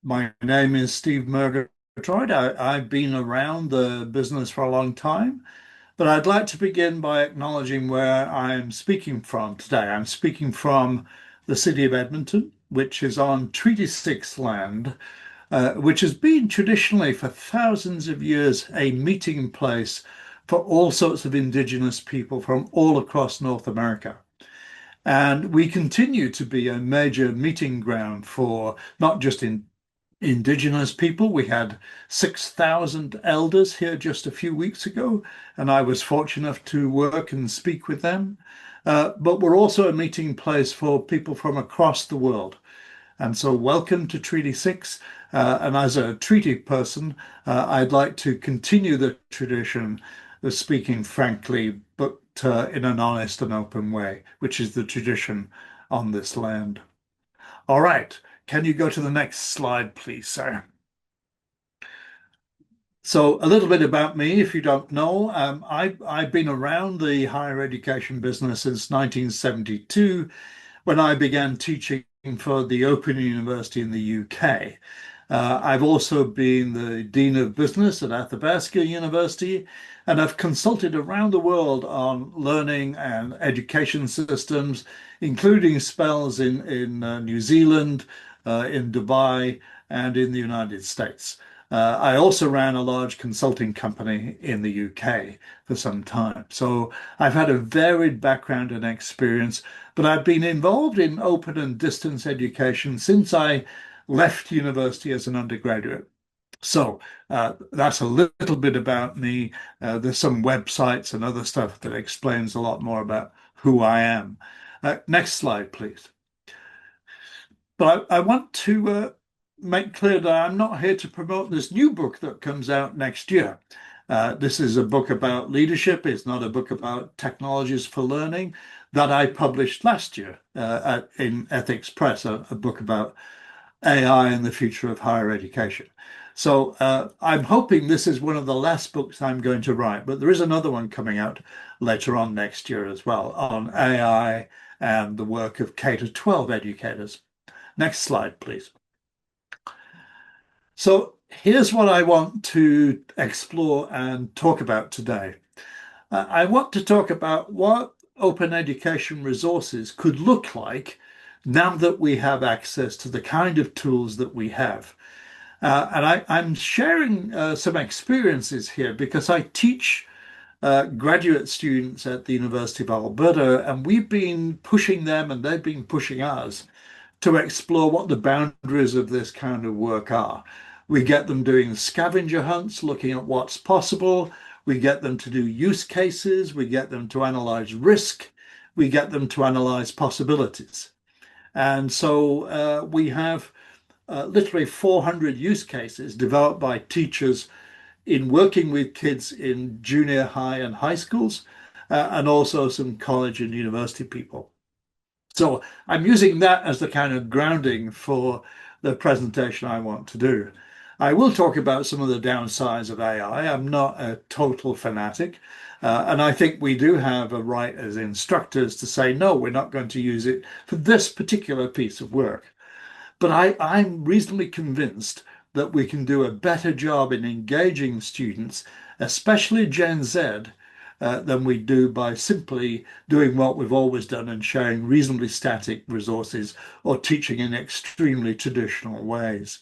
My name is Steve Murgatroyd. I've been around the business for a long time, but I'd like to begin by acknowledging where I'm speaking from today. I'm speaking from the city of Edmonton, which is on Treaty 6 land, which has been traditionally for thousands of years a meeting place for all sorts of indigenous people from all across North America. And we continue to be a major meeting ground for not just in Indigenous people. We had 6,000 elders here just a few weeks ago, and I was fortunate enough to work and speak with them. But we're also a meeting place for people from across the world. And so, welcome to Treaty 6. And as a treaty person, I'd like to continue the tradition of speaking frankly, but in an honest and open way, which is the tradition on this land. All right. Can you go to the next slide, please, sir? So a little bit about me, if you don't know, I've been around the higher education business since 1972 when I began teaching for the Open University in the UK. I've also been the Dean of Business at Athabasca University, and I've consulted around the world on learning and education systems, including spells in New Zealand, in Dubai, and in the United States. I also ran a large consulting company in the UK for some time. So I've had a varied background and experience, but I've been involved in open and distance education since I left university as an undergraduate. So that's a little bit about me. There's some websites and other stuff that explains a lot more about who I am. Next slide, please. But I want to make clear that I'm not here to promote this new book that comes out next year. This is a book about leadership. It's not a book about technologies for learning that I published last year in Ethics Press, a book about AI and the future of higher education. So I'm hoping this is one of the last books I'm going to write, but there is another one coming out later on next year as well on AI and the work of K to 12 educators. Next slide, please. So here's what I want to explore and talk about today. I want to talk about what open education resources could look like now that we have access to the kind of tools that we have. And I'm sharing some experiences here because I teach graduate students at the University of Alberta, and we've been pushing them and they've been pushing us to explore what the boundaries of this kind of work are. We get them doing scavenger hunts, looking at what's possible. We get them to do use cases. We get them to analyze risk. We get them to analyze possibilities. And so we have literally 400 use cases developed by teachers in working with kids in junior high and high schools, and also some college and university people. So I'm using that as the kind of grounding for the presentation I want to do. I will talk about some of the downsides of AI. I'm not a total fanatic. And I think we do have a right as instructors to say, no, we're not going to use it for this particular piece of work. But I'm reasonably convinced that we can do a better job in engaging students, especially Gen Z, than we do by simply doing what we've always done and sharing reasonably static resources or teaching in extremely traditional ways.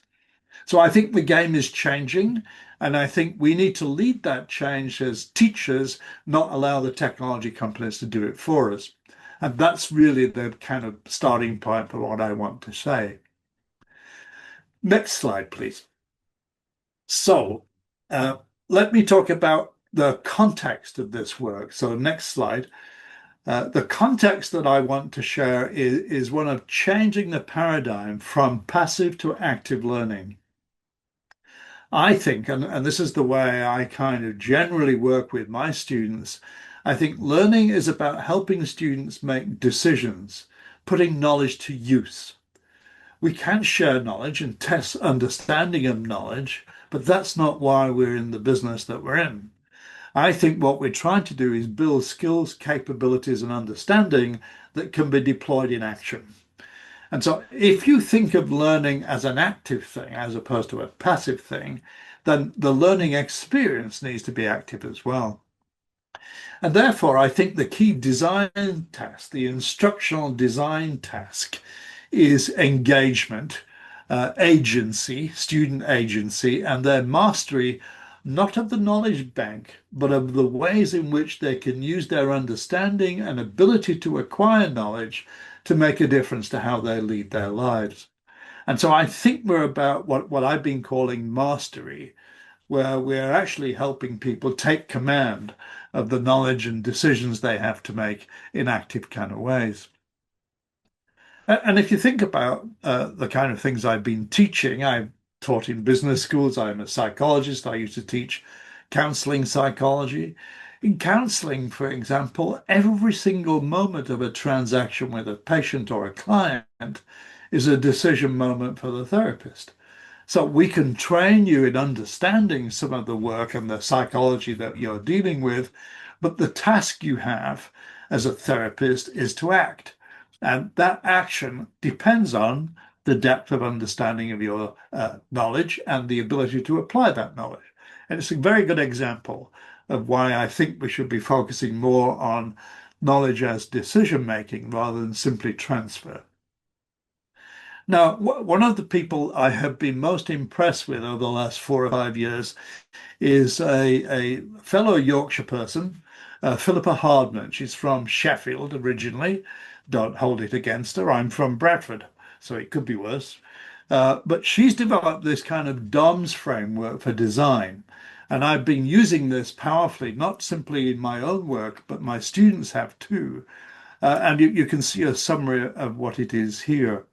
So I think the game is changing, and I think we need to lead that change as teachers, not allow the technology companies to do it for us. And that's really the kind of starting point for what I want to say. Next slide, please. So uh, let me talk about the context of this work. So next slide. The context that I want to share is one of changing the paradigm from passive to active learning. I think, and this is the way I kind of generally work with my students, I think learning is about helping students make decisions, putting knowledge to use. We can share knowledge and test understanding of knowledge, but that's not why we're in the business that we're in. I think what we're trying to do is build skills, capabilities, and understanding that can be deployed in action. And so if you think of learning as an active thing as opposed to a passive thing, then the learning experience needs to be active as well. And therefore, I think the key design task, the instructional design task, is engagement, agency, student agency, and their mastery, not of the knowledge bank, but of the ways in which they can use their understanding and ability to acquire knowledge to make a difference to how they lead their lives. And so I think we're about what I've been calling mastery, where we're actually helping people take command of the knowledge and decisions they have to make in active kind of ways. And if you think about the kind of things I've been teaching, I've taught in business schools, I'm a psychologist, I used to teach counseling psychology. In counseling, for example, every single moment of a transaction with a patient or a client is a decision moment for the therapist. So we can train you in understanding some of the work and the psychology that you're dealing with, but the task you have as a therapist is to act. And that action depends on the depth of understanding of your knowledge and the ability to apply that knowledge. And it's a very good example of why I think we should be focusing more on knowledge as decision making rather than simply transfer. Now, one of the people I have been most impressed with over the last 4 or 5 years is a fellow Yorkshire person, Philippa Hardman. She's from Sheffield originally. Don't hold it against her. I'm from Bradford, so it could be worse. But she's developed this kind of DOMS framework for design. And I've been using this powerfully, not simply in my own work, but my students have too. And you can see a summary of what it is here.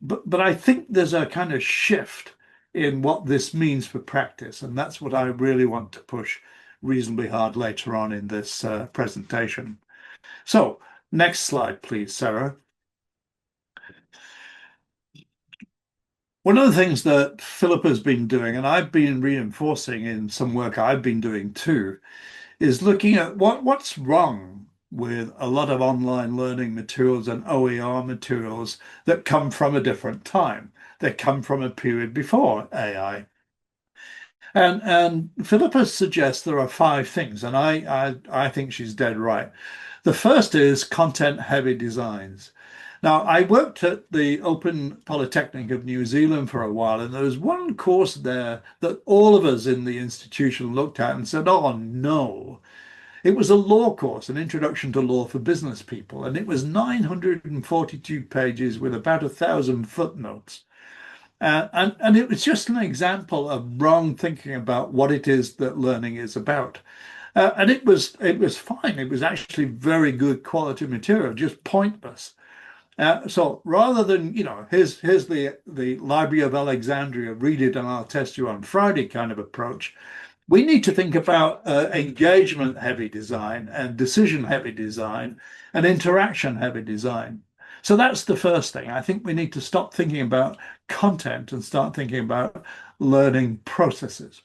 But I think there's a kind of shift in what this means for practice, and that's what I really want to push reasonably hard later on in this presentation. So, next slide, please, Sarah. One of the things that Philip has been doing, and I've been reinforcing in some work I've been doing too, is looking at what's wrong with a lot of online learning materials and OER materials that come from a different time. They come from a period before AI. And Philippa suggests there are five things, and I think she's dead right. The first is content-heavy designs. Now, I worked at the Open Polytechnic of New Zealand for a while, and there was one course there that all of us in the institution looked at and said, oh, no. It was a law course, an introduction to law for business people, and it was 942 pages with about 1,000 footnotes. And it was just an example of wrong thinking about what it is that learning is about. And it was fine. It was actually very good quality material, just pointless. So rather than, here's the Library of Alexandria, read it and I'll test you on Friday kind of approach, we need to think about engagement heavy design and decision heavy design and interaction heavy design. So that's the first thing. I think we need to stop thinking about content and start thinking about learning processes.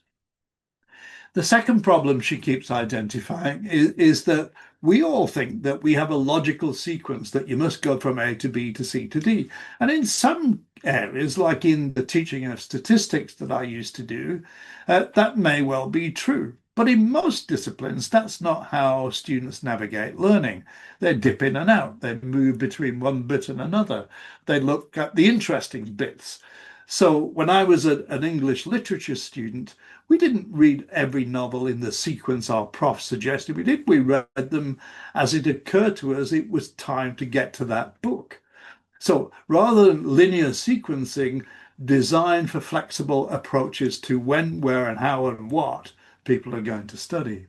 The second problem she keeps identifying is that we all think that we have a logical sequence that you must go from A to B to C to D. And in some areas, like in the teaching of statistics that I used to do, that may well be true. But in most disciplines, that's not how students navigate learning. They dip in and out. They move between one bit and another. They look at the interesting bits. So when I was an English literature student, we didn't read every novel in the sequence our prof suggested we did. We read them as it occurred to us it was time to get to that book. So rather than linear sequencing, design for flexible approaches to when, where, and how and what people are going to study.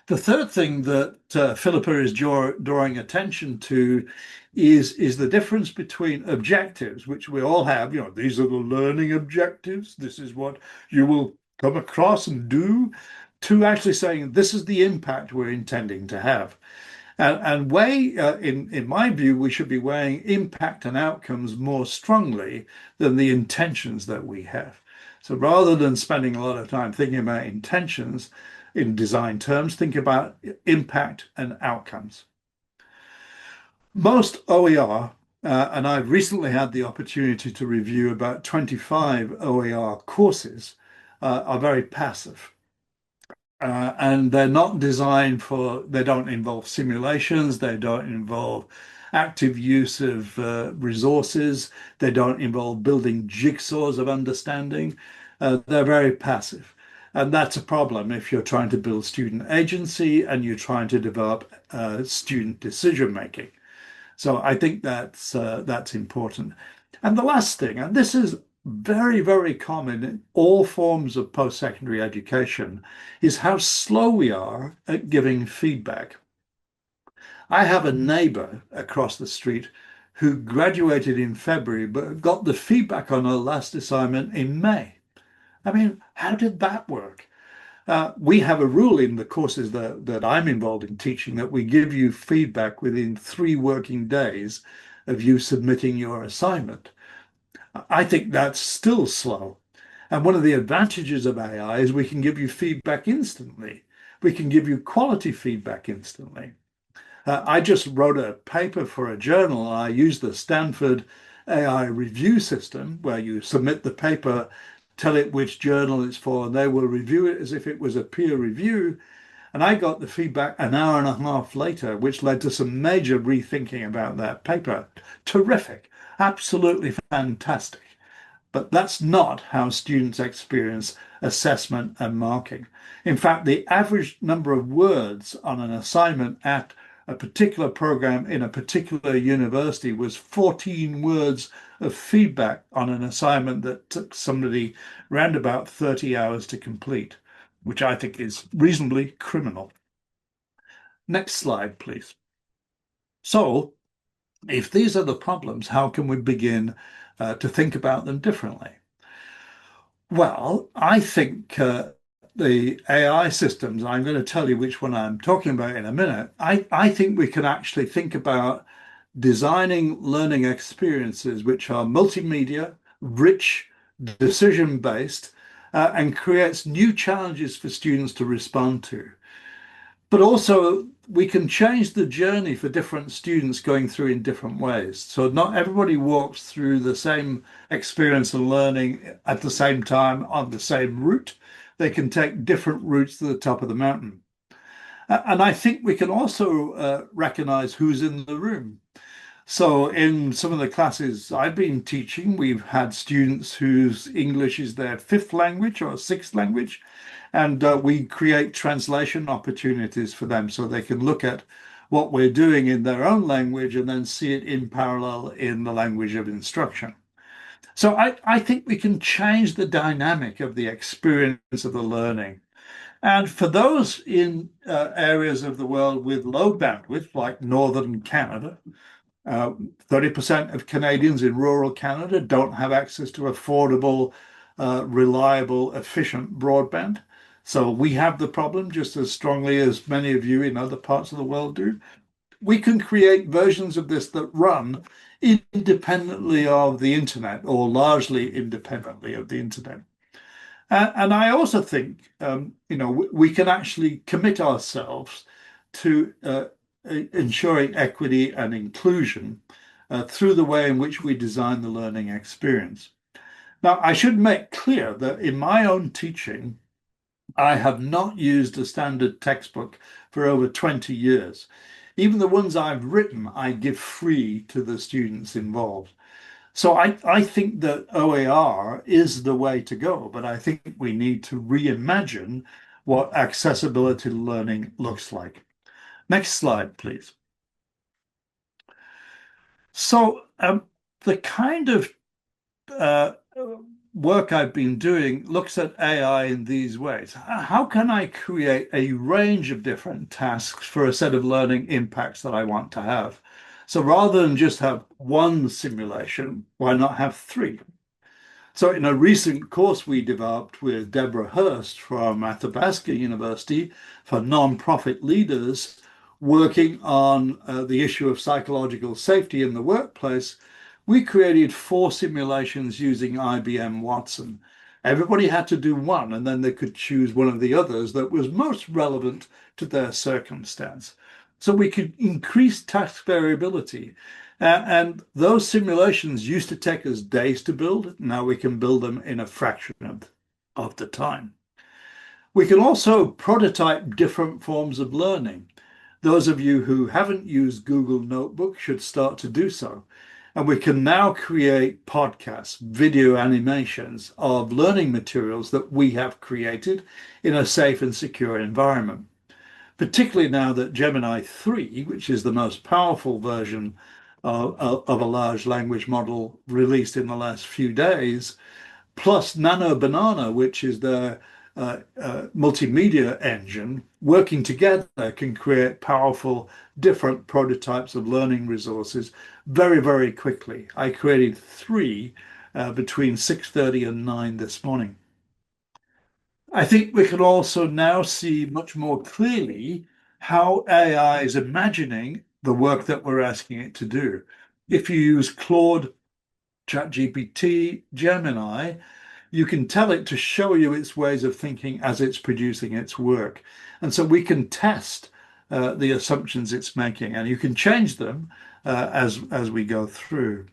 The third thing that Philippa is drawing attention to is the difference between objectives, which we all have. These are the learning objectives. This is what you will come across and do, to actually saying this is the impact we're intending to have. And in my view, we should be weighing impact and outcomes more strongly than the intentions that we have. So rather than spending a lot of time thinking about intentions in design terms, think about impact and outcomes. Most OER And I've recently had the opportunity to review about 25 OER courses, are very passive. And they're not designed for, they don't involve simulations, they don't involve active use of resources, they don't involve building jigsaws of understanding. They're very passive. And that's a problem if you're trying to build student agency and you're trying to develop student decision making. So I think that's important. And the last thing, and this is very, very common in all forms of post-secondary education, is how slow we are at giving feedback. I have a neighbor across the street who graduated in February, but got the feedback on her last assignment in May. I mean, how did that work? We have a rule in the courses that I'm involved in teaching that we give you feedback within 3 working days of you submitting your assignment. I think that's still slow. And one of the advantages of AI is we can give you feedback instantly. We can give you quality feedback instantly. I just wrote a paper for a journal. I used the Stanford AI review system where you submit the paper, tell it which journal it's for, and they will review it as if it was a peer review. And I got the feedback an hour and a half later, which led to some major rethinking about that paper. Terrific, absolutely fantastic. But that's not how students experience assessment and marking. In fact, the average number of words on an assignment at a particular program in a particular university was 14 words of feedback on an assignment that took somebody round about 30 hours to complete, which I think is reasonably criminal. Next slide, please. So, if these are the problems, how can we begin to think about them differently? Well, I think the AI systems, I'm going to tell you which one I'm talking about in a minute. I think we can actually think about designing learning experiences which are multimedia, rich, decision-based, and creates new challenges for students to respond to. But also, we can change the journey for different students going through in different ways. So not everybody walks through the same experience and learning at the same time on the same route. They can take different routes to the top of the mountain. And I think we can also recognize who's in the room. So in some of the classes I've been teaching, we've had students whose English is their fifth language or sixth language, and we create translation opportunities for them so they can look at what we're doing in their own language and then see it in parallel in the language of instruction. So I think we can change the dynamic of the experience of the learning. And for those in areas of the world with low bandwidth, like northern Canada, 30% of Canadians in rural Canada don't have access to affordable, reliable, efficient broadband. So we have the problem just as strongly as many of you in other parts of the world do. We can create versions of this that run independently of the internet or largely independently of the internet. And I also think, we can actually commit ourselves to ensuring equity and inclusion through the way in which we design the learning experience. Now, I should make clear that in my own teaching, I have not used a standard textbook for over 20 years. Even the ones I've written, I give free to the students involved. So I think that OER is the way to go, but I think we need to reimagine what accessibility learning looks like. Next slide, please. So the kind of uh, work I've been doing looks at AI in these ways. How can I create a range of different tasks for a set of learning impacts that I want to have? So rather than just have one simulation, why not have three? So in a recent course we developed with Deborah Hurst from Athabasca University for nonprofit leaders working on the issue of psychological safety in the workplace, we created 4 simulations using IBM Watson. Everybody had to do one, and then they could choose one of the others that was most relevant to their circumstance. So we could increase task variability. And those simulations used to take us days to build. Now we can build them in a fraction of the time. We can also prototype different forms of learning. Those of you who haven't used Google Notebook should start to do so. And we can now create podcasts, video animations of learning materials that we have created in a safe and secure environment. Particularly now that Gemini 3, which is the most powerful version of a large language model released in the last few days, plus Nano Banana, which is the multimedia engine, working together can create powerful, different prototypes of learning resources very, very quickly. I created three between 6:30 and 9 this morning. I think we can also now see much more clearly how AI is imagining the work that we're asking it to do. If you use Claude, ChatGPT, Gemini, you can tell it to show you its ways of thinking as it's producing its work. And so we can test the assumptions it's making, and you can change them as we go through.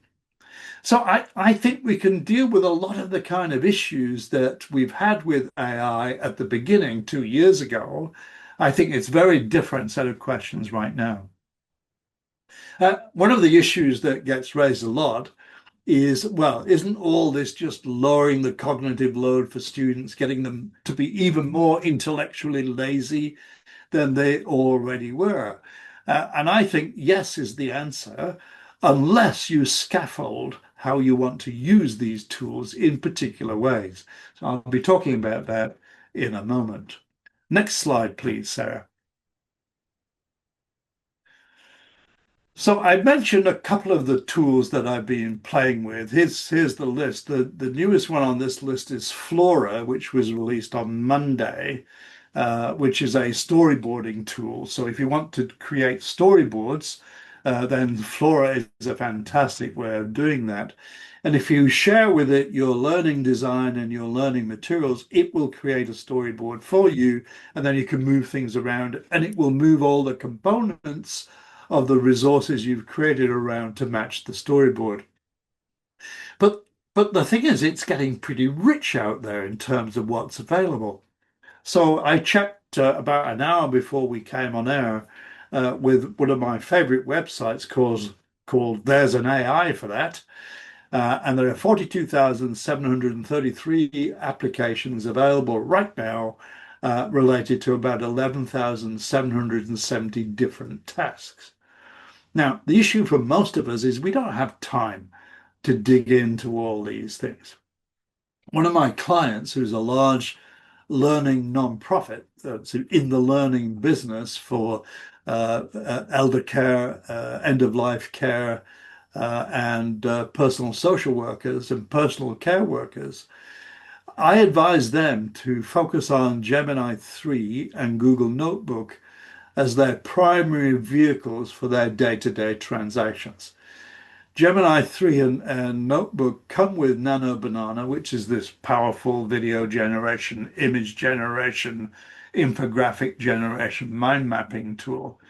So I think we can deal with a lot of the kind of issues that we've had with AI at the beginning 2 years ago. I think it's a very different set of questions right now. One of the issues that gets raised a lot is, well, isn't all this just lowering the cognitive load for students, getting them to be even more intellectually lazy than they already were? And I think yes is the answer, unless you scaffold how you want to use these tools in particular ways. So I'll be talking about that in a moment. Next slide, please, Sarah. So I mentioned a couple of the tools that I've been playing with. Here's the list. The newest one on this list is Flora, which was released on Monday, which is a storyboarding tool. So if you want to create storyboards, then Flora is a fantastic way of doing that. And if you share with it your learning design and your learning materials, it will create a storyboard for you, and then you can move things around, and it will move all the components of the resources you've created around to match the storyboard. But but the thing is, it's getting pretty rich out there in terms of what's available. So I checked about an hour before we came on air with one of my favorite websites called There's an AI for That. And there are 42,733 applications available right now related to about 11,770 different tasks. Now, the issue for most of us is we don't have time to dig into all these things. One of my clients, who's a large learning nonprofit that's in the learning business for elder care, end of life care, and personal social workers and personal care workers, I advise them to focus on Gemini 3 and Google Notebook as their primary vehicles for their day-to-day transactions. Gemini 3 and Notebook come with Nano Banana, which is this powerful video generation, image generation, infographic generation, mind mapping tool.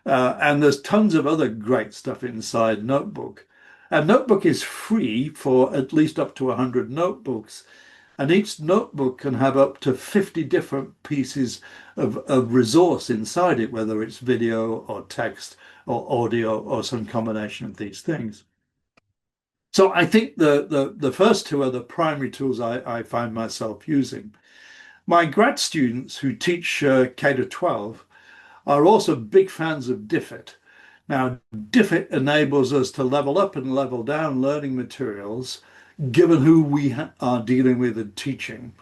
And there's tons of other great stuff inside Notebook. And Notebook is free for at least up to 100 notebooks. And each notebook can have up to 50 different pieces of resource inside it, whether it's video or text or audio or some combination of these things. So I think the first two are the primary tools I find myself using. My grad students who teach K to 12 are also big fans of Diffit. Now, Diffit enables us to level up and level down learning materials given who we are dealing with and teaching.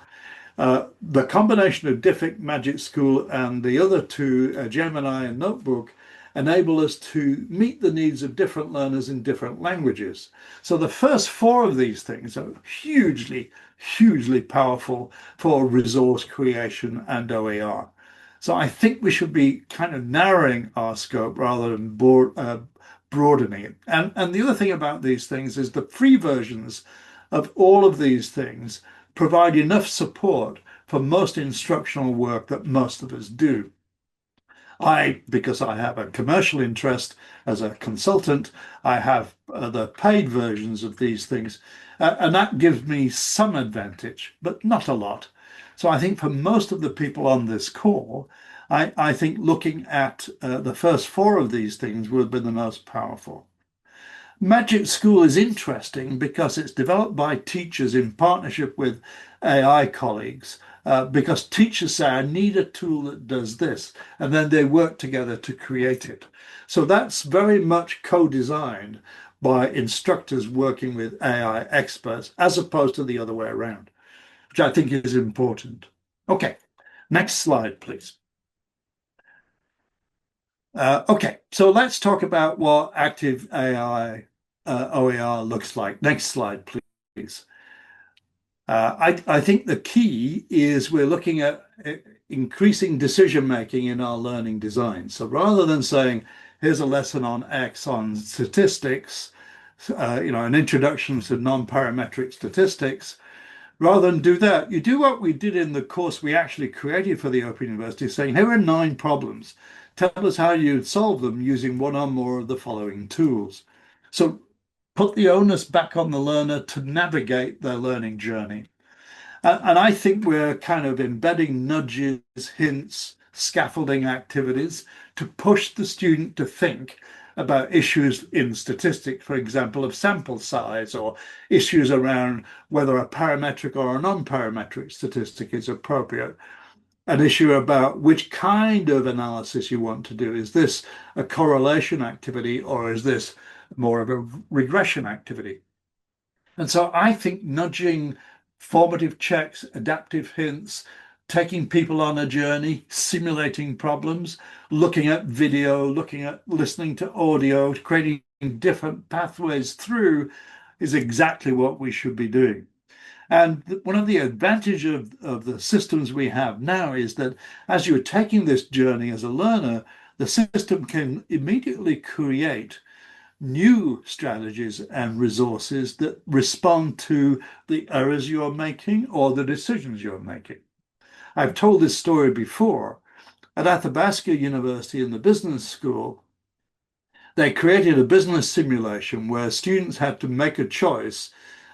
The combination of Diffit, Magic School, and the other two, Gemini and Notebook, enable us to meet the needs of different learners in different languages. So the first four of these things are hugely, hugely powerful for resource creation and OER. So I think we should be kind of narrowing our scope rather than broadening it. And the other thing about these things is the free versions of all of these things provide enough support for most instructional work that most of us do. Because I have a commercial interest as a consultant, I have the paid versions of these things, and that gives me some advantage, but not a lot. So I think for most of the people on this call, I think looking at the first four of these things would be the most powerful. Magic School is interesting because it's developed by teachers in partnership with AI colleagues. Because teachers say, I need a tool that does this, and then they work together to create it. So that's very much co-designed by instructors working with AI experts, as opposed to the other way around, which I think is important. Okay, next slide, please. Okay, so let's talk about what active AI OER looks like. Next slide, please. I think the key is we're looking at increasing decision making in our learning design. So rather than saying, here's a lesson on X on statistics, an introduction to non-parametric statistics, rather than do that, you do what we did in the course we actually created for the Open University, saying, here are 9 problems. Tell us how you'd solve them using one or more of the following tools. So put the onus back on the learner to navigate their learning journey. And I think we're kind of embedding nudges, hints, scaffolding activities to push the student to think about issues in statistics, for example, of sample size, or issues around whether a parametric or a non-parametric statistic is appropriate. An issue about which kind of analysis you want to do. Is this a correlation activity or is this more of a regression activity? And so I think nudging, formative checks, adaptive hints, taking people on a journey, simulating problems, looking at video, looking at listening to audio, creating different pathways through is exactly what we should be doing. And one of the advantages of the systems we have now is that as you're taking this journey as a learner, the system can immediately create new strategies and resources that respond to the errors you're making or the decisions you're making. I've told this story before. At Athabasca University in the business school, they created a business simulation where students had to make a choice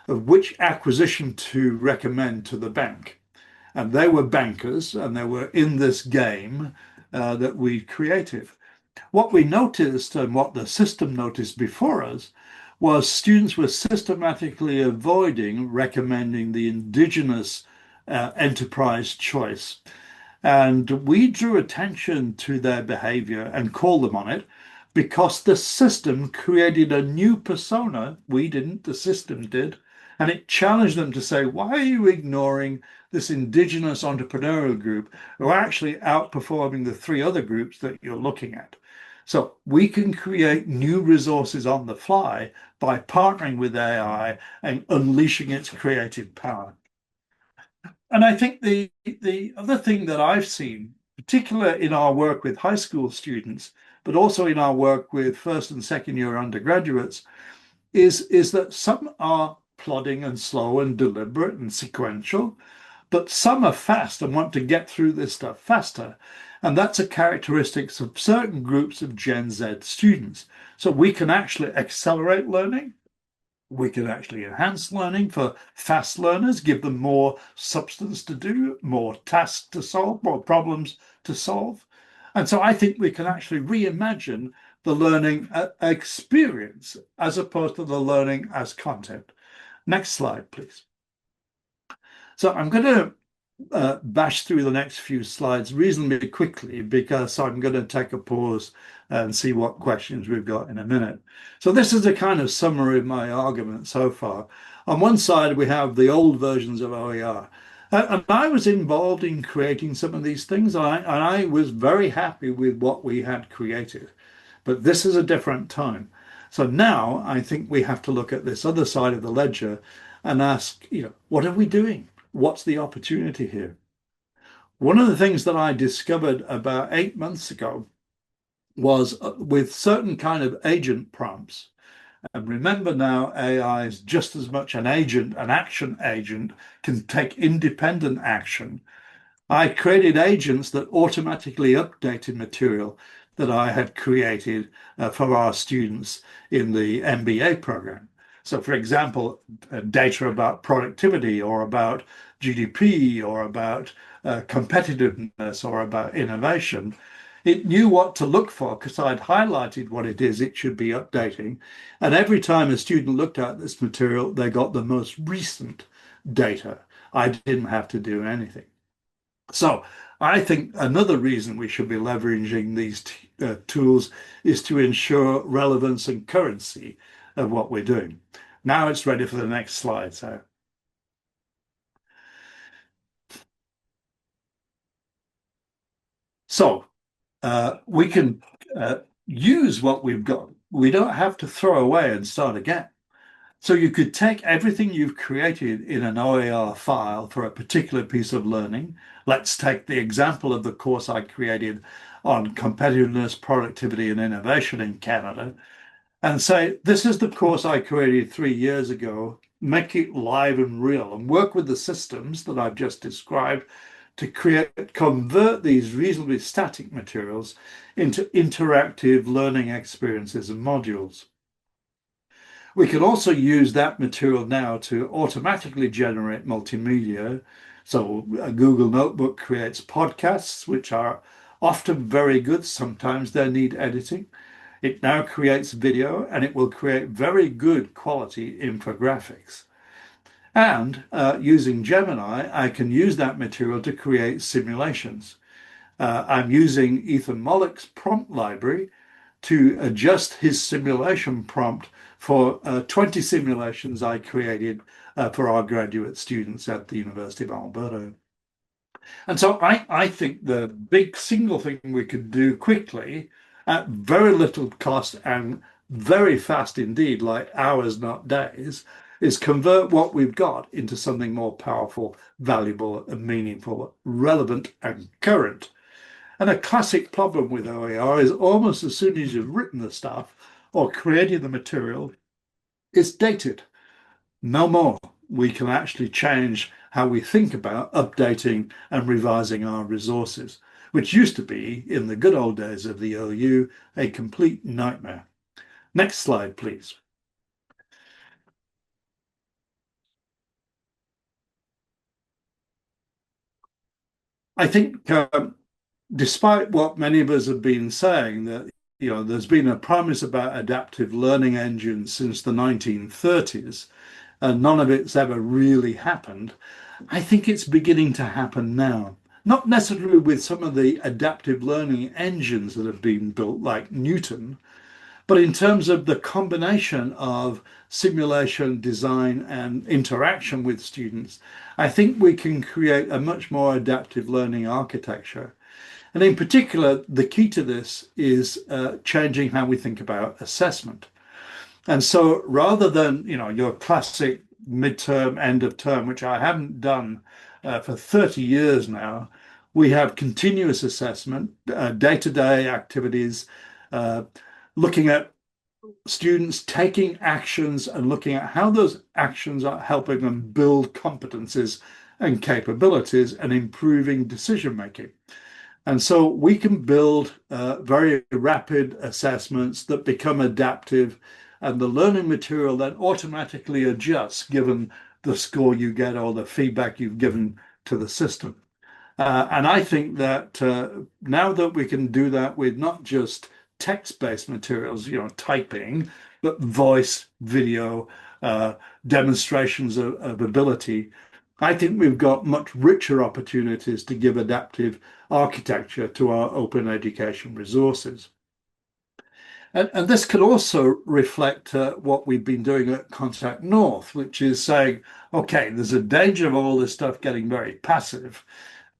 of which acquisition to recommend to the bank. And they were bankers and they were in this game that we created. What we noticed and what the system noticed before us was students were systematically avoiding recommending the indigenous enterprise choice. And we drew attention to their behavior and called them on it because the system created a new persona. We didn't, the system did. And it challenged them to say, why are you ignoring this indigenous entrepreneurial group who are actually outperforming the 3 other groups that you're looking at? So we can create new resources on the fly by partnering with AI and unleashing its creative power. And I think the other thing that I've seen, particularly in our work with high school students, but also in our work with first and second year undergraduates, is that some are plodding and slow and deliberate and sequential, but some are fast and want to get through this stuff faster. And that's a characteristic of certain groups of Gen Z students. So we can actually accelerate learning. We can actually enhance learning for fast learners, give them more substance to do, more tasks to solve, more problems to solve. And so I think we can actually reimagine the learning experience as opposed to the learning as content. Next slide, please. So I'm going to bash through the next few slides reasonably quickly because I'm going to take a pause and see what questions we've got in a minute. So this is a kind of summary of my argument so far. On one side, we have the old versions of OER. And I was involved in creating some of these things, and I was very happy with what we had created. But this is a different time. So now I think we have to look at this other side of the ledger and ask, what are we doing? What's the opportunity here? One of the things that I discovered about 8 months ago was with certain kind of agent prompts. And remember now, AI is just as much an agent, an action agent, can take independent action. I created agents that automatically updated material that I had created for our students in the MBA program. So, for example, data about productivity or about GDP or about competitiveness or about innovation. It knew what to look for because I'd highlighted what it is it should be updating. And every time a student looked at this material, they got the most recent data. I didn't have to do anything. So I think another reason we should be leveraging these tools is to ensure relevance and currency of what we're doing. Now it's ready for the next slide. So we can use what we've got. We don't have to throw away and start again. So you could take everything you've created in an OER file for a particular piece of learning. Let's take the example of the course I created on competitiveness, productivity, and innovation in Canada, and say, this is the course I created 3 years ago. Make it live and real and work with the systems that I've just described to convert these reasonably static materials into interactive learning experiences and modules. We can also use that material now to automatically generate multimedia. So a Google Notebook creates podcasts, which are often very good. Sometimes they need editing. It now creates video and it will create very good quality infographics. And using Gemini, I can use that material to create simulations. I'm using Ethan Mollick's prompt library to adjust his simulation prompt for 20 simulations I created for our graduate students at the University of Alberta. And so I think the big single thing we could do quickly at very little cost and very fast indeed, like hours, not days, is convert what we've got into something more powerful, valuable, and meaningful, relevant, and current. And a classic problem with OER is almost as soon as you've written the stuff or created the material, it's dated. No more. We can actually change how we think about updating and revising our resources, which used to be, in the good old days of the OU, a complete nightmare. Next slide, please. I think despite what many of us have been saying, that there's been a promise about adaptive learning engines since the 1930s, and none of it's ever really happened. I think it's beginning to happen now. Not necessarily with some of the adaptive learning engines that have been built, like Newton, but in terms of the combination of simulation, design, and interaction with students, I think we can create a much more adaptive learning architecture. And in particular, the key to this is changing how we think about assessment. And so rather than, your classic midterm, end of term, which I haven't done for 30 years now, we have continuous assessment, day-to-day activities, uh, looking at students taking actions and looking at how those actions are helping them build competencies and capabilities and improving decision making. And so we can build very rapid assessments that become adaptive, and the learning material then automatically adjusts given the score you get or the feedback you've given to the system. And I think that now that we can do that with not just text-based materials, typing, but voice, video, uh, demonstrations of ability, I think we've got much richer opportunities to give adaptive architecture to our open education resources. And this can also reflect what we've been doing at Contact North, which is saying, okay, there's a danger of all this stuff getting very passive.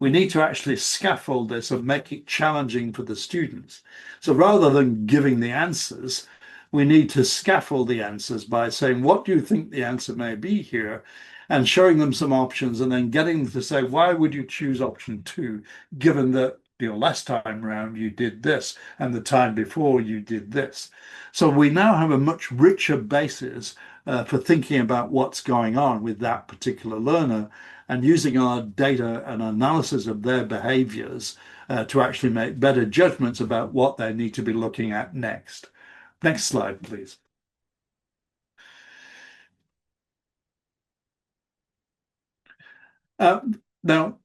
We need to actually scaffold this and make it challenging for the students. So rather than giving the answers, we need to scaffold the answers by saying, what do you think the answer may be here? And showing them some options and then getting them to say, why would you choose option two, given that last time round you did this and the time before you did this. So we now have a much richer basis for thinking about what's going on with that particular learner and using our data and analysis of their behaviors to actually make better judgments about what they need to be looking at next. Next slide, please. Uh, Now,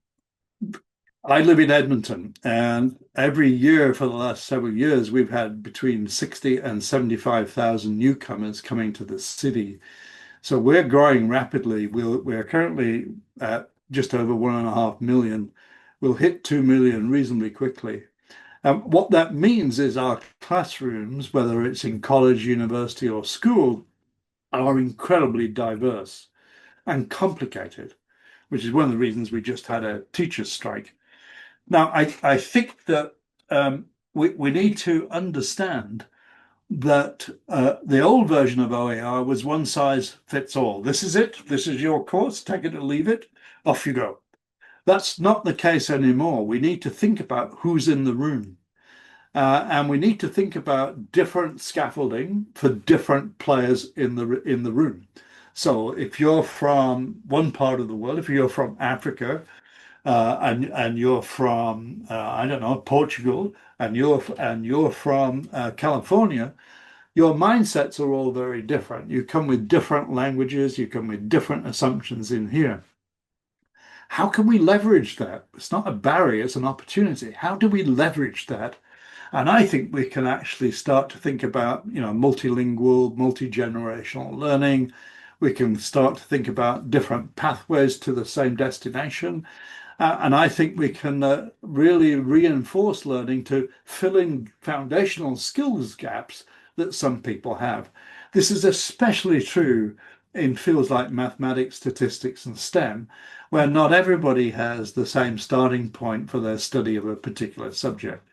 I live in Edmonton, and every year for the last several years, we've had between 60 and 75,000 newcomers coming to the city. So we're growing rapidly. We're currently at just over 1.5 million. We'll hit 2 million reasonably quickly. What that means is our classrooms, whether it's in college, university, or school, are incredibly diverse and complicated, which is one of the reasons we just had a teachers' strike. Now, I think that we need to understand that the old version of OER was one size fits all. This is it. This is your course. Take it or leave it. Off you go. That's not the case anymore. We need to think about who's in the room. And we need to think about different scaffolding for different players in the room. So if you're from one part of the world, if you're from Africa, and you're from I don't know, Portugal, and you're from California, your mindsets are all very different. You come with different languages, you come with different assumptions in here. How can we leverage that? It's not a barrier, it's an opportunity. How do we leverage that? And I think we can actually start to think about, multilingual, multi-generational learning. We can start to think about different pathways to the same destination. And I think we can really reinforce learning to fill in foundational skills gaps that some people have. This is especially true in fields like mathematics, statistics, and STEM, where not everybody has the same starting point for their study of a particular subject.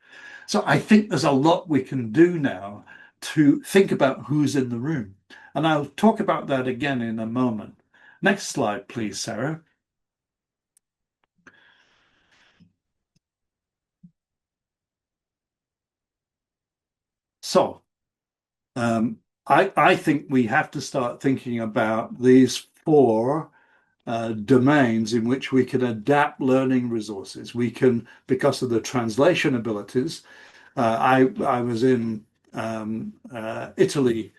So I think there's a lot we can do now to think about who's in the room. And I'll talk about that again in a moment. Next slide, please, Sarah. So um, I think we have to start thinking about these four domains in which we can adapt learning resources. We can, because of the translation abilities, I was in Italy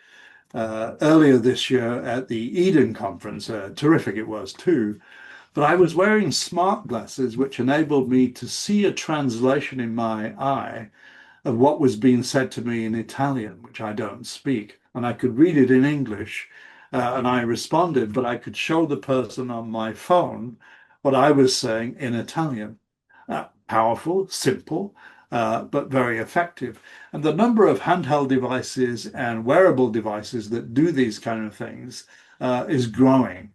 earlier this year at the Eden conference. Terrific it was too. But I was wearing smart glasses, which enabled me to see a translation in my eye of what was being said to me in Italian, which I don't speak. And I could read it in English, and I responded, but I could show the person on my phone what I was saying in Italian. Powerful, simple, but very effective. And the number of handheld devices and wearable devices that do these kind of things is growing.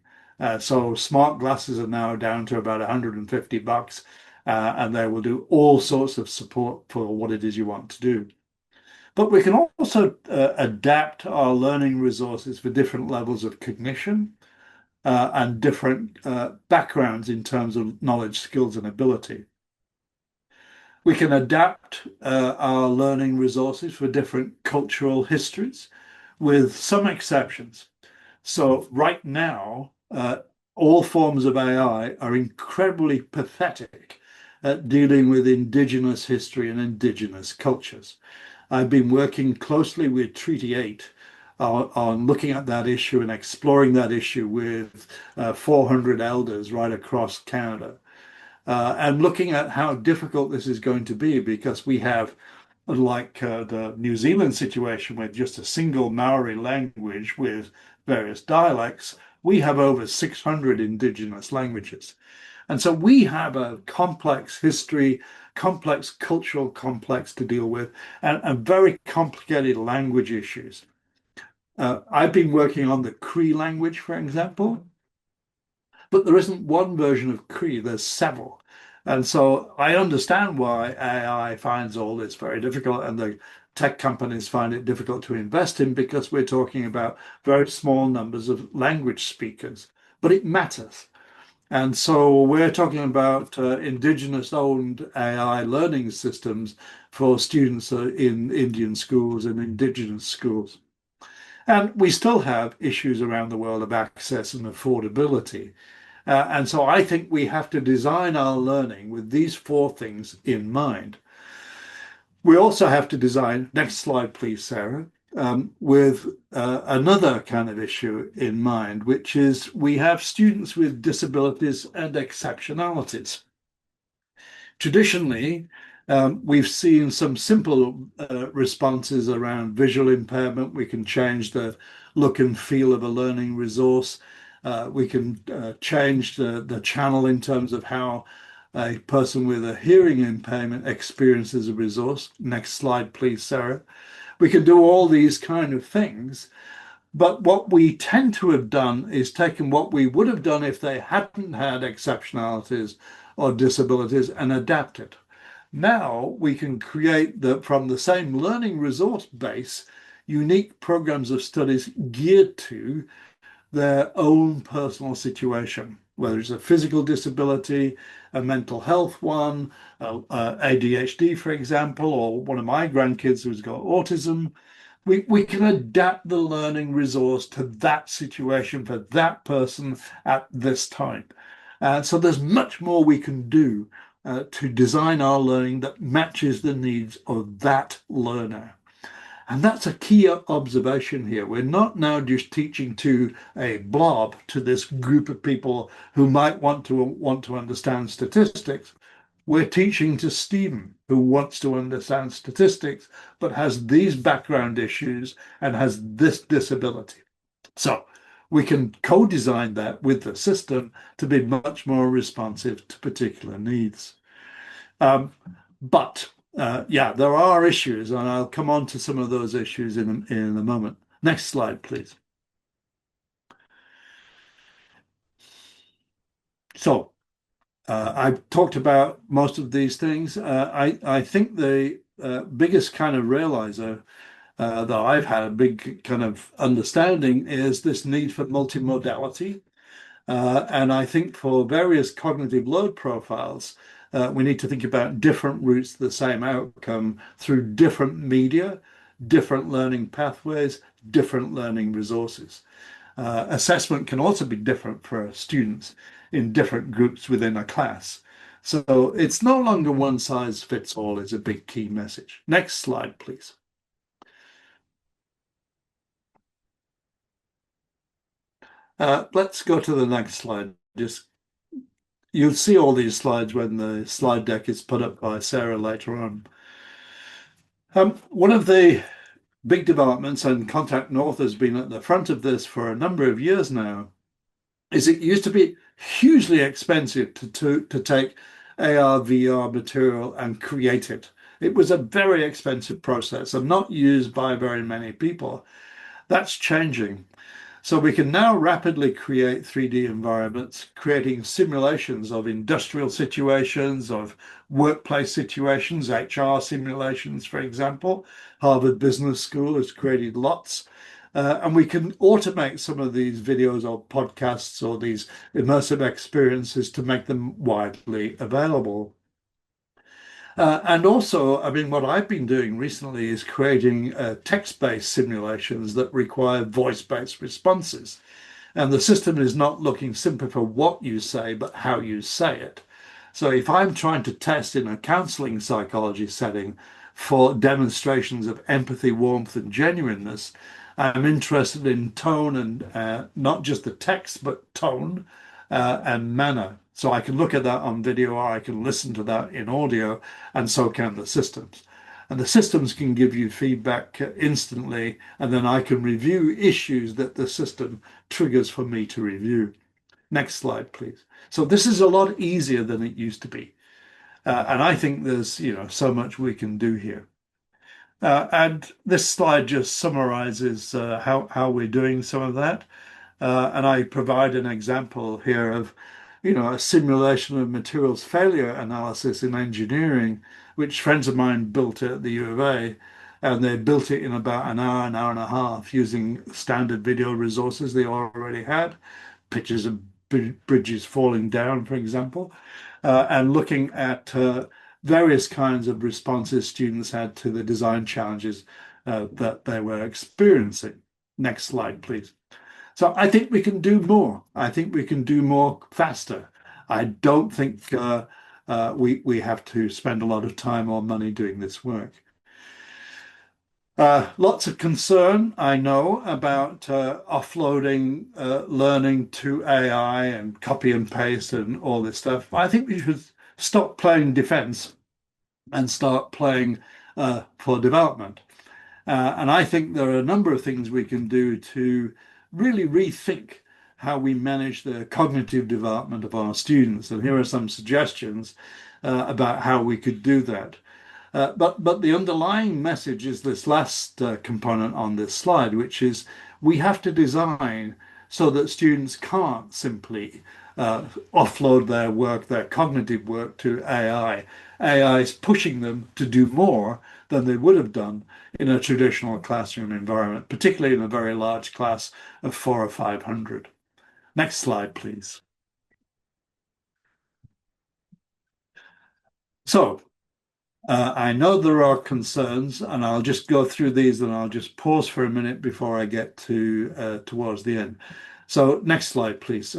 So smart glasses are now down to about $150, and they will do all sorts of support for what it is you want to do. But we can also adapt our learning resources for different levels of cognition and different backgrounds in terms of knowledge, skills, and ability. We can adapt our learning resources for different cultural histories, with some exceptions. So right now, all forms of AI are incredibly pathetic at dealing with indigenous history and indigenous cultures. I've been working closely with Treaty 8 on looking at that issue and exploring that issue with 400 elders right across Canada. And looking at how difficult this is going to be, because we have, like the New Zealand situation with just a single Maori language with various dialects, we have over 600 indigenous languages. And so we have a complex history, complex cultural complex to deal with, and very complicated language issues. I've been working on the Cree language, for example, but there isn't one version of Cree, there's several. And so I understand why AI finds all this very difficult, and the tech companies find it difficult to invest in, because we're talking about very small numbers of language speakers, but it matters. And so we're talking about indigenous owned AI learning systems for students in Indian schools and indigenous schools. And we still have issues around the world of access and affordability. And so I think we have to design our learning with these four things in mind. We also have to design, next slide, please, Sarah, with another kind of issue in mind, which is we have students with disabilities and exceptionalities. Traditionally, we've seen some simple responses around visual impairment. We can change the look and feel of a learning resource. We can change the channel in terms of how a person with a hearing impairment experiences a resource. Next slide, please, Sarah. We can do all these kind of things. But what we tend to have done is taken what we would have done if they hadn't had exceptionalities or disabilities and adapted. Now we can create from the same learning resource base, unique programs of studies geared to their own personal situation, whether it's a physical disability, a mental health one, ADHD, for example, or one of my grandkids who's got autism. We can adapt the learning resource to that situation for that person at this time. So there's much more we can do to design our learning that matches the needs of that learner. And that's a key observation here. We're not now just teaching to a blob, to this group of people who might want to understand statistics. We're teaching to Stephen, who wants to understand statistics, but has these background issues and has this disability. So we can co-design that with the system to be much more responsive to particular needs. But yeah, there are issues, and I'll come on to some of those issues in a moment. Next slide, please. So I've talked about most of these things. I think the biggest kind of realizer that I've had a big kind of understanding is this need for multimodality. And I think for various cognitive load profiles, we need to think about different routes to the same outcome through different media, different learning pathways, different learning resources. Assessment can also be different for students in different groups within a class. So it's no longer one size fits all is a big key message. Next slide, please. Let's go to the next slide. You'll see all these slides when the slide deck is put up by Sarah later on. One of the big developments, and Contact North has been at the front of this for a number of years now, is it used to be hugely expensive to take AR, VR material and create it. It was a very expensive process and not used by very many people. That's changing. So we can now rapidly create 3D environments, creating simulations of industrial situations, of workplace situations, HR simulations, for example. Harvard Business School has created lots. And we can automate some of these videos or podcasts or these immersive experiences to make them widely available. And also, I mean, what I've been doing recently is creating text-based simulations that require voice-based responses. And the system is not looking simply for what you say, but how you say it. So if I'm trying to test in a counseling psychology setting for demonstrations of empathy, warmth, and genuineness, I'm interested in tone and not just the text, but tone and manner. So I can look at that on video or I can listen to that in audio, and so can the systems. And the systems can give you feedback instantly, and then I can review issues that the system triggers for me to review. Next slide, please. So this is a lot easier than it used to be. And I think there's, so much we can do here. And this slide just summarizes how we're doing some of that. And I provide an example here of, a simulation of materials failure analysis in engineering, which friends of mine built at the U of A. And they built it in about an hour and a half using standard video resources they already had, pictures of bridges falling down, for example, and looking at various kinds of responses students had to the design challenges that they were experiencing. Next slide, please. So I think we can do more. I think we can do more faster. I don't think we have to spend a lot of time or money doing this work. Lots of concern, I know, about offloading learning to AI and copy and paste and all this stuff. I think we should stop playing defense and start playing for development. And I think there are a number of things we can do to really rethink how we manage the cognitive development of our students. And here are some suggestions about how we could do that. But the underlying message is this last component on this slide, which is we have to design so that students can't simply uh, offload their work, their cognitive work to AI. AI is pushing them to do more than they would have done in a traditional classroom environment, particularly in a very large class of 400 or 500. Next slide, please. So I know there are concerns, and I'll just go through these and I'll just pause for a minute before I get to towards the end. So next slide, please.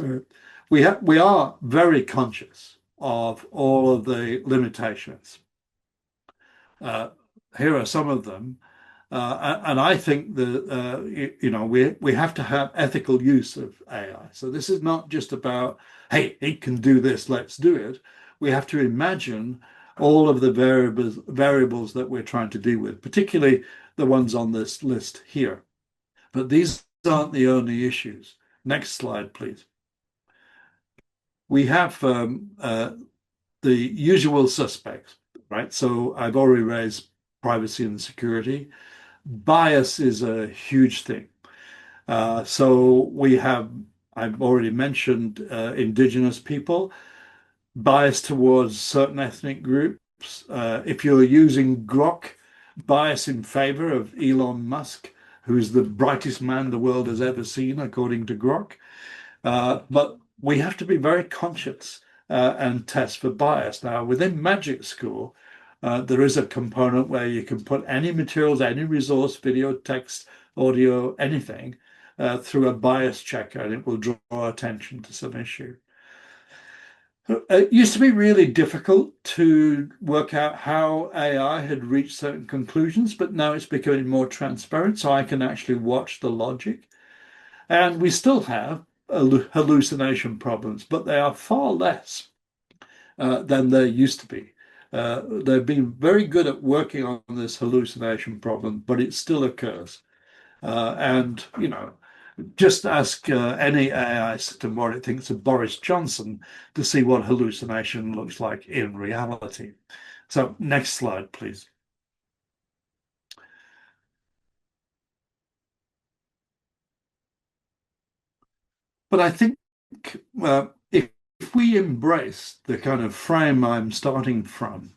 We are very conscious of all of the limitations. Uh, Here are some of them. And I think that we have to have ethical use of AI. So this is not just about, hey, it can do this, let's do it. We have to imagine all of the variables that we're trying to deal with, particularly the ones on this list here. But these aren't the only issues. Next slide, please. We have the usual suspects, right? So I've already raised privacy and security. Bias is a huge thing. So we have, I've already mentioned indigenous people, bias towards certain ethnic groups. If you're using Grok, bias in favor of Elon Musk, who's the brightest man the world has ever seen, according to Grok. But we have to be very conscious and test for bias. Now, within Magic School, there is a component where you can put any materials, any resource, video, text, audio, anything, through a bias checker, and it will draw attention to some issue. It used to be really difficult to work out how AI had reached certain conclusions, but now it's becoming more transparent, so I can actually watch the logic. And we still have hallucination problems, but they are far less than there used to be. They've been very good at working on this hallucination problem, but it still occurs. And, just ask any AI system what it thinks of Boris Johnson to see what hallucination looks like in reality. So, next slide, please. But I think if we embrace the kind of frame I'm starting from,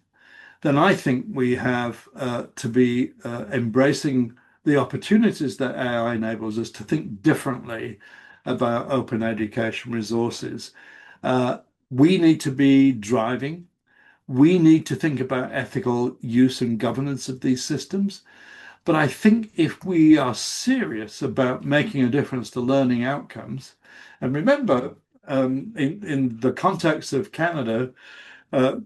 then I think we have to be embracing the opportunities that AI enables us to think differently about open education resources. Uh, we need to be driving. We need to think about ethical use and governance of these systems. But I think if we are serious about making a difference to learning outcomes, and remember, in the context of Canada,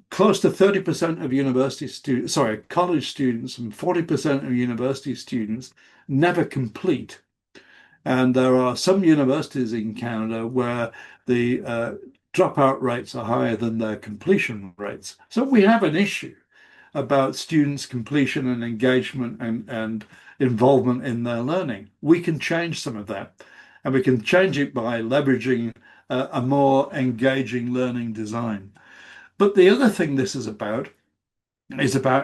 close to 30% of university students, sorry, college students and 40% of university students never complete. And there are some universities in Canada where the dropout rates are higher than their completion rates. So we have an issue about students' completion and engagement and involvement in their learning. We can change some of that. And we can change it by leveraging a more engaging learning design. But the other thing this is about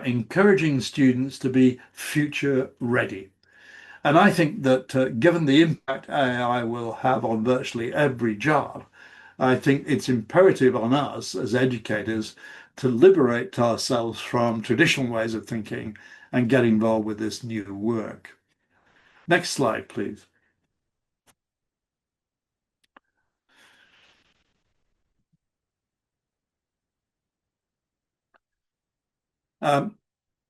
encouraging students to be future ready. And I think that given the impact AI will have on virtually every job, I think it's imperative on us as educators to liberate ourselves from traditional ways of thinking and get involved with this new work. Next slide, please. Um,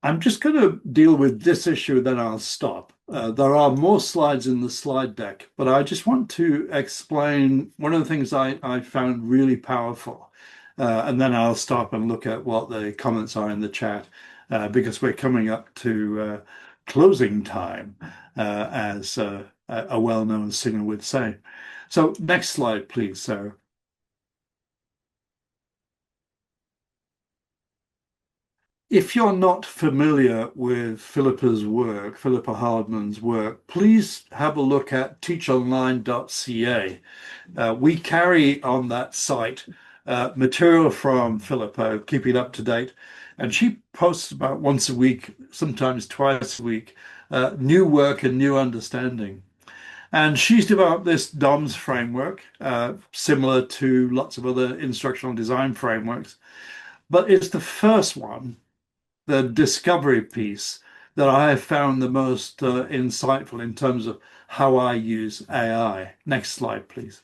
I'm just going to deal with this issue, then I'll stop. There are more slides in the slide deck, but I just want to explain one of the things I found really powerful. And then I'll stop and look at what the comments are in the chat, because we're coming up to closing time, as a well-known singer would say. So next slide, please, Sarah. If you're not familiar with Philippa's work, Philippa Hardman's work, please have a look at teachonline.ca. We carry on that site material from Philippa, keep it up to date, and she posts about once a week, sometimes twice a week, new work and new understanding. And she's developed this DOMS framework, similar to lots of other instructional design frameworks, but it's the first one, the discovery piece, that I have found the most insightful in terms of how I use AI. Next slide, please.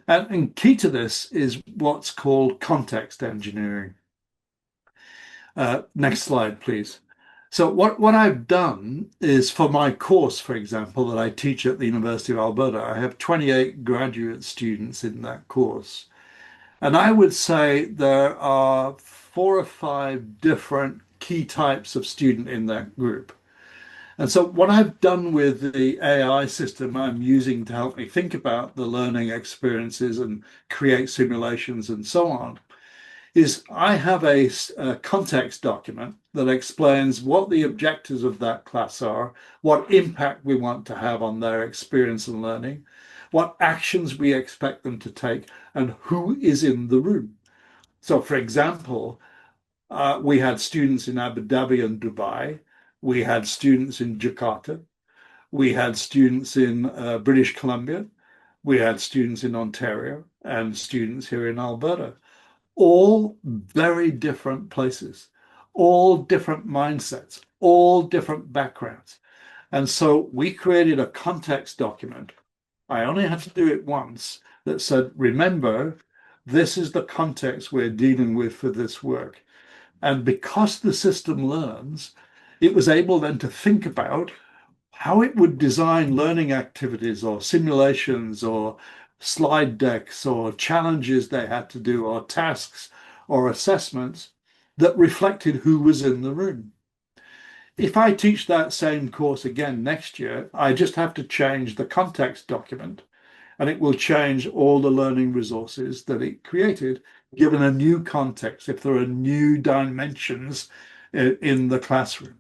And key to this is what's called context engineering. Next slide, please. So what I've done is, for my course, for example, that I teach at the University of Alberta, I have 28 graduate students in that course. And I would say there are 4 or 5 different key types of student in that group. And so what I've done with the AI system I'm using to help me think about the learning experiences and create simulations and so on is I have a context document that explains what the objectives of that class are, what impact we want to have on their experience and learning, what actions we expect them to take, and who is in the room. So, for example, we had students in Abu Dhabi and Dubai. We had students in Jakarta. We had students in British Columbia. We had students in Ontario and students here in Alberta. All very different places, all different mindsets, all different backgrounds. And so we created a context document. I only had to do it once that said, remember, this is the context we're dealing with for this work. And because the system learns, it was able then to think about how it would design learning activities or simulations or slide decks or challenges they had to do or tasks or assessments that reflected who was in the room. If I teach that same course again next year, I just have to change the context document and it will change all the learning resources that it created, given a new context, if there are new dimensions in the classroom.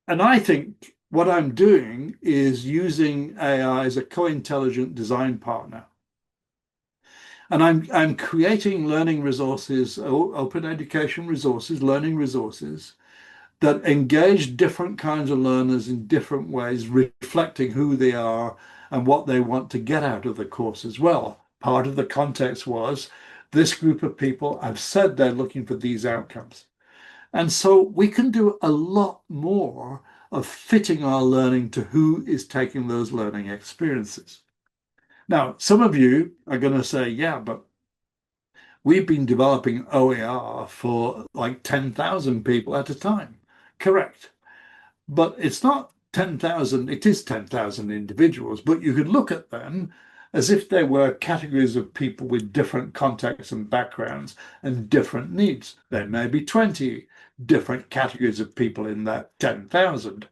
And I think what I'm doing is using AI as a co-intelligent design partner. And I'm creating learning resources, open education resources, learning resources that engage different kinds of learners in different ways, reflecting who they are and what they want to get out of the course as well. Part of the context was this group of people have said they're looking for these outcomes. And so we can do a lot more of fitting our learning to who is taking those learning experiences. Now, some of you are going to say, yeah, but we've been developing OER for like 10,000 people at a time. Correct. But it's not 10,000, it is 10,000 individuals, but you could look at them as if they were categories of people with different contexts and backgrounds and different needs. There may be 20 different categories of people in that 10,000.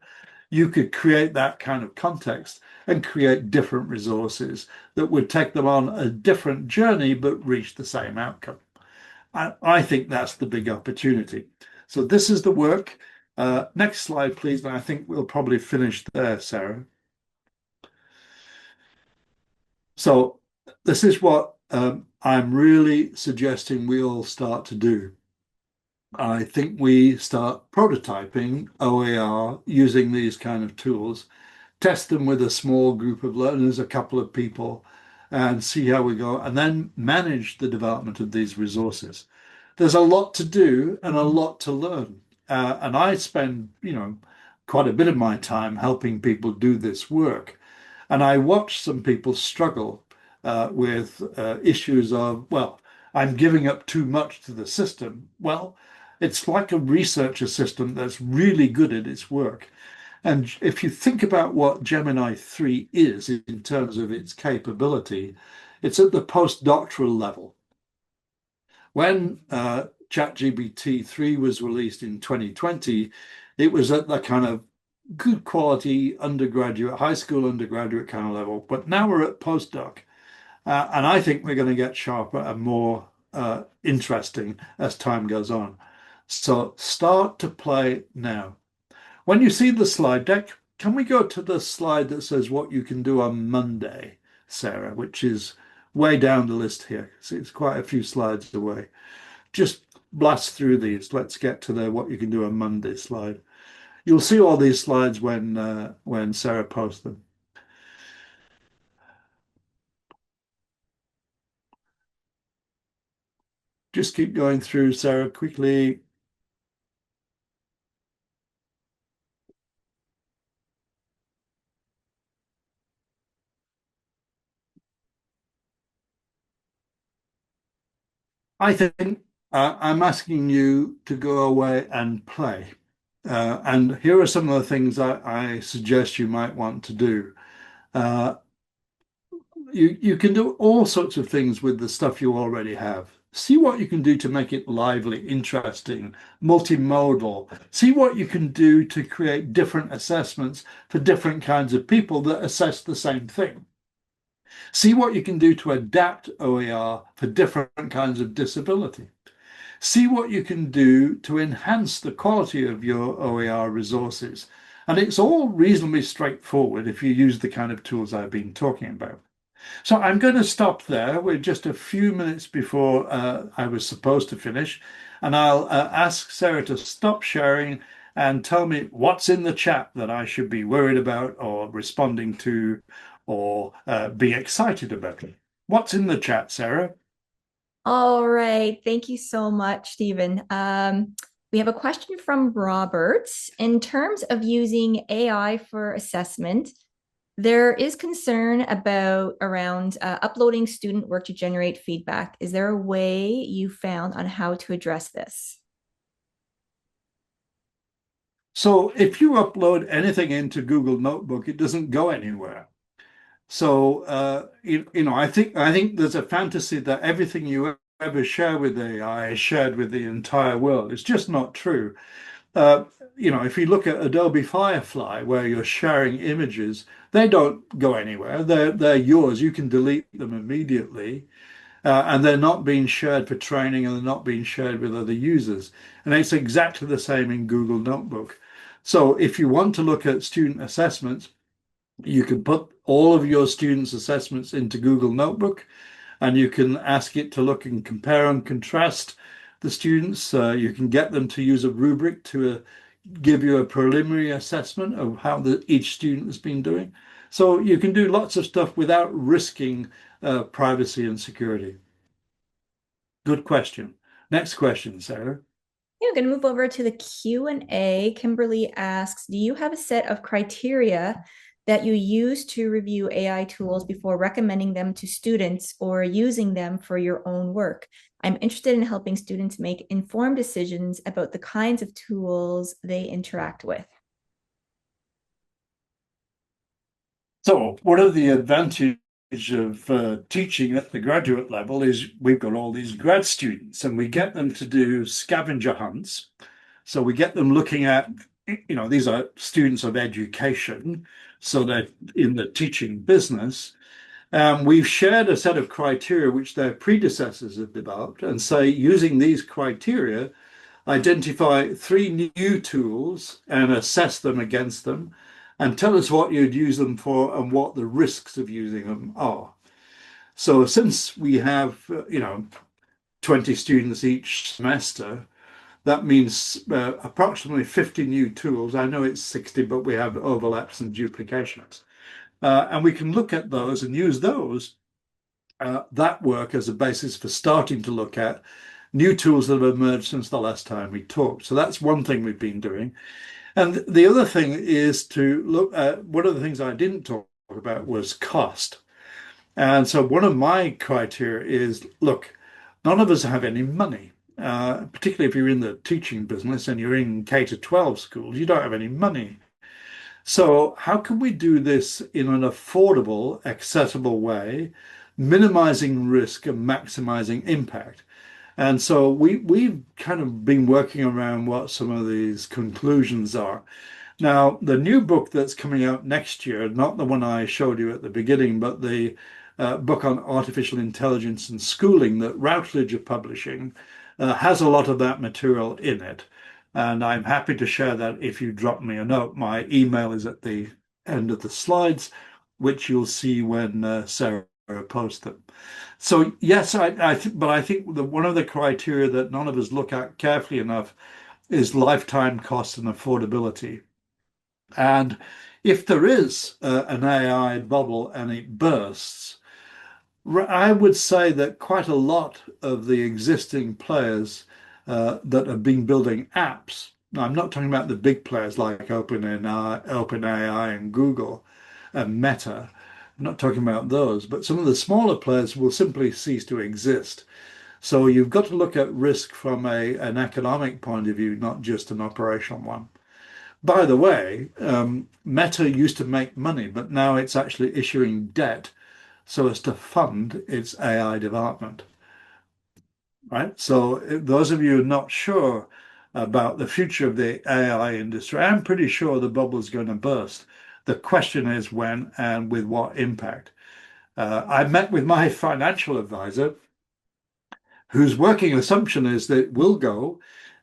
You could create that kind of context and create different resources that would take them on a different journey but reach the same outcome. I think that's the big opportunity. So this is the work. Next slide, please. And I think we'll probably finish there, Sarah. So this is what I'm really suggesting we all start to do. I think we start prototyping OER using these kind of tools, test them with a small group of learners, a couple of people, and see how we go, and then manage the development of these resources. There's a lot to do and a lot to learn. And I spend, quite a bit of my time helping people do this work. And I watch some people struggle with issues of, well, I'm giving up too much to the system. Well, it's like a research assistant that's really good at its work. And if you think about what Gemini 3 is in terms of its capability, it's at the postdoctoral level. When ChatGPT 3 was released in 2020, it was at the kind of good quality undergraduate, high school undergraduate kind of level. But now we're at postdoc. And I think we're going to get sharper and more interesting as time goes on. So start to play now. When you see the slide deck, can we go to the slide that says what you can do on Monday, Sarah, which is way down the list here. So it's quite a few slides away. Just blast through these. Let's get to the what you can do on Monday slide. You'll see all these slides when Sarah posts them. Just keep going through, Sarah, quickly. I think I'm asking you to go away and play. And here are some of the things I suggest you might want to do. Uh, you can do all sorts of things with the stuff you already have. See what you can do to make it lively, interesting, multimodal. See what you can do to create different assessments for different kinds of people that assess the same thing. See what you can do to adapt OER for different kinds of disability. See what you can do to enhance the quality of your OER resources. And it's all reasonably straightforward if you use the kind of tools I've been talking about. So I'm going to stop there. We're just a few minutes before I was supposed to finish. And I'll ask Sarah to stop sharing and tell me what's in the chat that I should be worried about or responding to or be excited about. What's in the chat, Sarah? All right. Thank you so much, Stephen. We have a question from Robert. In terms of using AI for assessment, there is concern about around uploading student work to generate feedback. Is there a way you found on how to address this? So if you upload anything into Google Notebook, it doesn't go anywhere. So I think there's a fantasy that everything you ever share with AI is shared with the entire world. It's just not true. Uh, if you look at Adobe Firefly, where you're sharing images, they don't go anywhere. They're yours. You can delete them immediately, and they're not being shared for training, and they're not being shared with other users. And it's exactly the same in Google Notebook. So if you want to look at student assessments, you can put all of your students' assessments into Google Notebook, and you can ask it to look and compare and contrast the students. You can get them to use a rubric to give you a preliminary assessment of how each student has been doing. So you can do lots of stuff without risking privacy and security. Good question. Next question, Sarah. Yeah, I'm going to move over to the Q&A. Kimberly asks, do you have a set of criteria that you use to review AI tools before recommending them to students or using them for your own work? I'm interested in helping students make informed decisions about the kinds of tools they interact with. So one of the advantages of teaching at the graduate level is we've got all these grad students and we get them to do scavenger hunts. So we get them looking at, these are students of education, so they're in the teaching business. We've shared a set of criteria which their predecessors have developed and say, using these criteria, identify 3 new tools and assess them against them and tell us what you'd use them for and what the risks of using them are. So since we have, 20 students each semester, that means approximately 50 new tools. I know it's 60, but we have overlaps and duplications. And we can look at those and use those, that work as a basis for starting to look at new tools that have emerged since the last time we talked. So that's one thing we've been doing. And the other thing is to look at one of the things I didn't talk about was cost. And so one of my criteria is, look, none of us have any money. Particularly if you're in the teaching business and you're in K to 12 schools, you don't have any money. So how can we do this in an affordable, accessible way, minimizing risk and maximizing impact? And so we've kind of been working around what some of these conclusions are. Now, the new book that's coming out next year, not the one I showed you at the beginning, but the book on artificial intelligence and schooling that Routledge are publishing, has a lot of that material in it. And I'm happy to share that if you drop me a note. My email is at the end of the slides, which you'll see when Sarah posts them. So yes, but I think one of the criteria that none of us look at carefully enough is lifetime cost and affordability. And if there is an AI bubble and it bursts, I would say that quite a lot of the existing players that have been building apps, now I'm not talking about the big players like OpenAI and Google and Meta. I'm not talking about those, but some of the smaller players will simply cease to exist. So you've got to look at risk from an economic point of view, not just an operational one. By the way, Meta used to make money, but now it's actually issuing debt so as to fund its AI development, right? So those of you who are not sure about the future of the AI industry, I'm pretty sure the bubble is going to burst. The question is when and with what impact. I met with my financial advisor, whose working assumption is that it will go,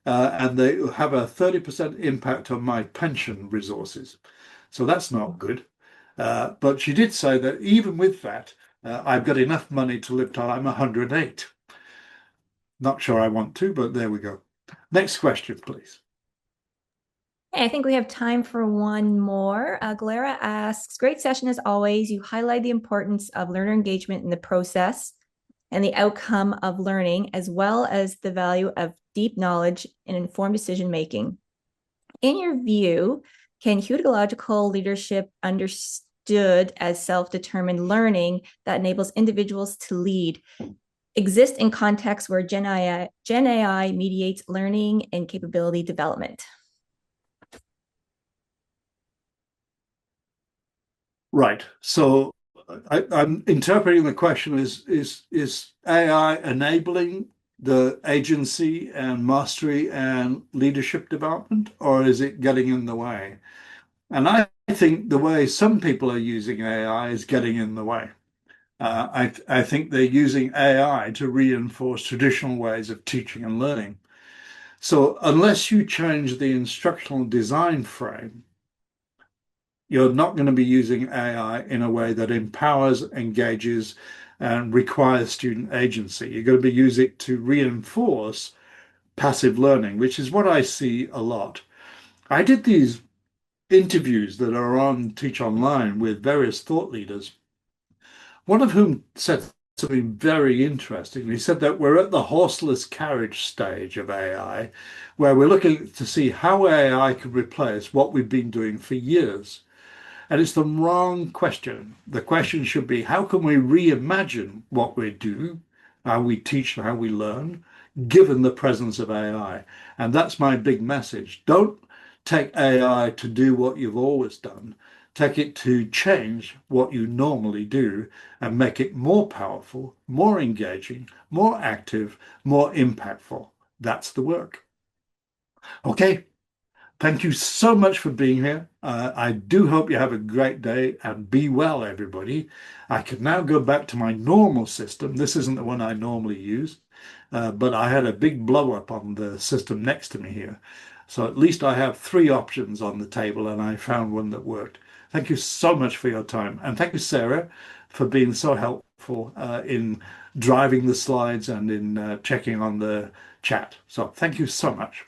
and they will have a 30% impact on my pension resources. So that's not good. But she did say that even with that, I've got enough money to live till I'm 108. Not sure I want to, but there we go. Next question, please. Hey, I think we have time for one more. Galera asks, great session as always. You highlight the importance of learner engagement in the process and the outcome of learning, as well as the value of deep knowledge and informed decision making. In your view, can pedagogical leadership understood as self-determined learning that enables individuals to lead exist in contexts where Gen AI mediates learning and capability development? Right. So I'm interpreting the question is AI enabling the agency and mastery and leadership development, or is it getting in the way? And I think the way some people are using AI is getting in the way. I think they're using AI to reinforce traditional ways of teaching and learning. So unless you change the instructional design frame, you're not going to be using AI in a way that empowers, engages, and requires student agency. You're going to be using it to reinforce passive learning, which is what I see a lot. I did these interviews that are on Teach Online with various thought leaders, one of whom said something very interesting. He said that we're at the horseless carriage stage of AI, where we're looking to see how AI can replace what we've been doing for years. And it's the wrong question. The question should be, how can we reimagine what we do, how we teach, and how we learn, given the presence of AI? And that's my big message. Don't take AI to do what you've always done. Take it to change what you normally do and make it more powerful, more engaging, more active, more impactful. That's the work. Okay, thank you so much for being here. I do hope you have a great day and be well, everybody. I can now go back to my normal system. This isn't the one I normally use, but I had a big blow up on the system next to me here. So at least I have three options on the table and I found one that worked. Thank you so much for your time. And thank you, Sarah, for being so helpful in driving the slides and in checking on the chat. So thank you so much.